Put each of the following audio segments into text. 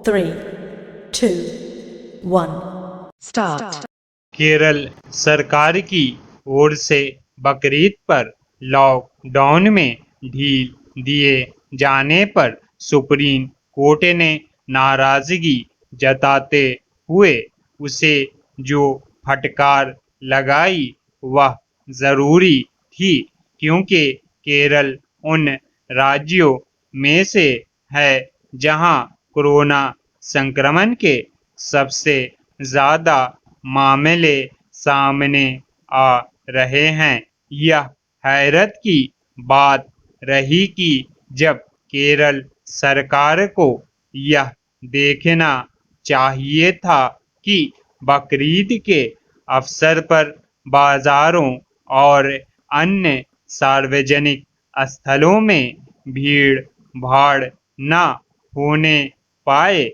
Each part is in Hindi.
3, 2, 1 Start. केरल सरकार की ओर से बकरीद पर लॉकडाउन में ढील दिए जाने पर सुप्रीम कोर्ट ने नाराजगी जताते हुए उसे जो फटकार लगाई वह जरूरी थी, क्योंकि केरल उन राज्यों में से है जहां कोरोना संक्रमण के सबसे ज्यादा मामले सामने आ रहे हैं। यह हैरत की बात रही कि जब केरल सरकार को यह देखना चाहिए था कि बकरीद के अवसर पर बाजारों और अन्य सार्वजनिक स्थलों में भीड़ भाड़ न होने पाए,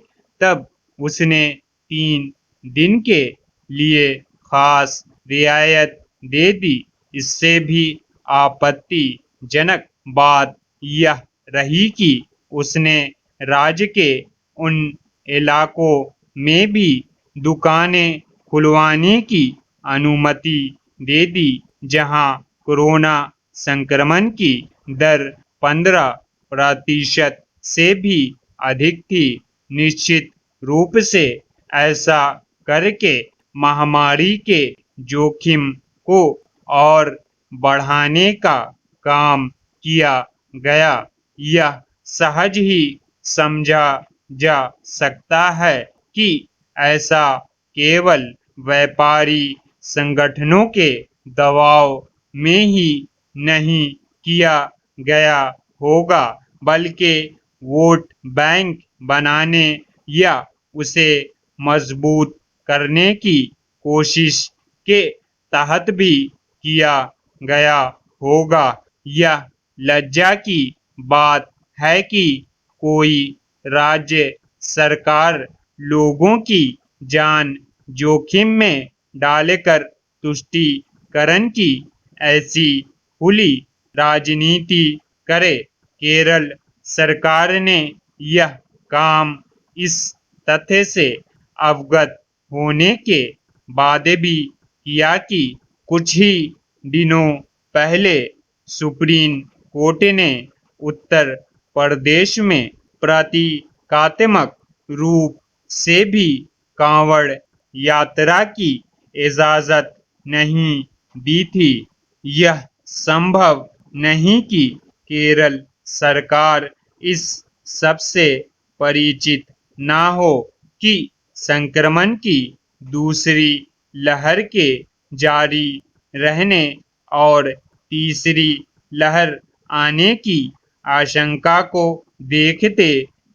तब उसने 3 दिन के लिए खास रियायत दे दी। इससे भी आपत्तिजनक बात यह रही कि उसने राज्य के उन इलाकों में भी दुकानें खुलवाने की अनुमति दे दी जहां कोरोना संक्रमण की दर 15% से भी अधिक थी। निश्चित रूप से ऐसा करके महामारी के जोखिम को और बढ़ाने का काम किया गया। यह सहज ही समझा जा सकता है कि ऐसा केवल व्यापारी संगठनों के दबाव में ही नहीं किया गया होगा, बल्कि वोट बैंक बनाने या उसे मजबूत करने की कोशिश के तहत भी किया गया होगा। यह लज्जा की बात है कि कोई राज्य सरकार लोगों की जान जोखिम में डालकर तुष्टीकरण की ऐसी खुली राजनीति करे। केरल सरकार ने यह काम इस तथ्य से अवगत होने के बाद भी किया कि कुछ ही दिनों पहले सुप्रीम कोर्ट ने उत्तर प्रदेश में प्रतीकात्मक रूप से भी कांवड़ यात्रा की इजाजत नहीं दी थी। यह संभव नहीं कि केरल सरकार इस सबसे परिचित ना हो कि संक्रमण की दूसरी लहर के जारी रहने और तीसरी लहर आने की आशंका को देखते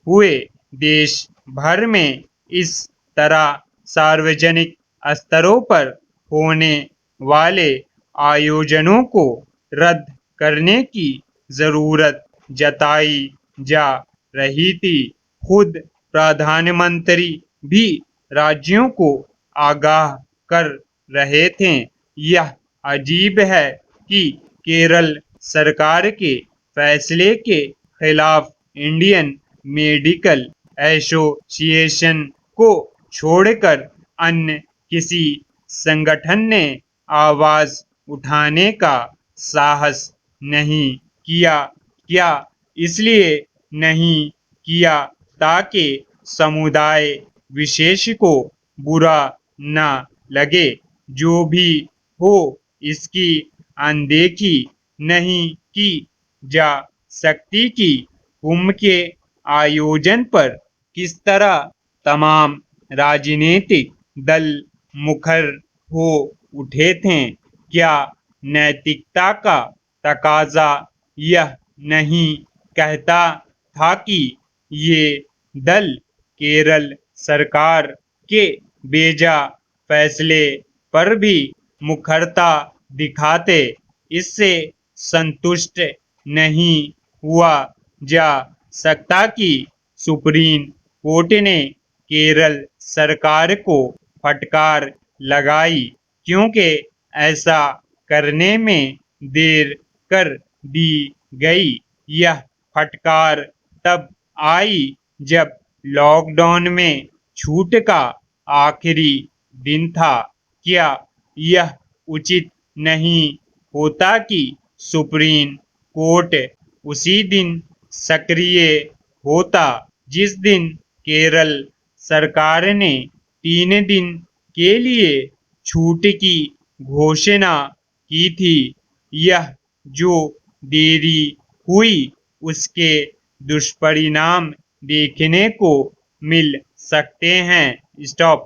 हुए देश भर में इस तरह सार्वजनिक स्तरों पर होने वाले आयोजनों को रद्द करने की जरूरत जताई जा रही थी। खुद प्रधानमंत्री भी राज्यों को आगाह कर रहे थे। यह अजीब है कि केरल सरकार के फैसले के खिलाफ इंडियन मेडिकल एसोसिएशन को छोड़कर अन्य किसी संगठन ने आवाज उठाने का साहस नहीं किया। क्या इसलिए नहीं किया ताकि समुदाय विशेष को बुरा न लगे? जो भी हो, इसकी अनदेखी नहीं की जा सकती कि कुंभ के आयोजन पर किस तरह तमाम राजनीतिक दल मुखर हो उठे थे। क्या नैतिकता का तकाजा यह नहीं कहता था कि ये दल केरल सरकार के बेजा फैसले पर भी मुखरता दिखाते? इससे संतुष्ट नहीं हुआ जा सकता कि सुप्रीम कोर्ट ने केरल सरकार को फटकार लगाई, क्योंकि ऐसा करने में देर कर दी गई। यह फटकार तब आई जब लॉकडाउन में छूट का आखिरी दिन था। क्या यह उचित नहीं होता कि सुप्रीम कोर्ट उसी दिन सक्रिय होता जिस दिन केरल सरकार ने 3 दिन के लिए छूट की घोषणा की थी। यह जो देरी हुई उसके दुष्परिणाम देखने को मिल सकते हैं। Stop.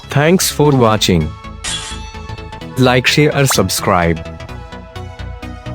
Thanks for watching. Like, share, subscribe.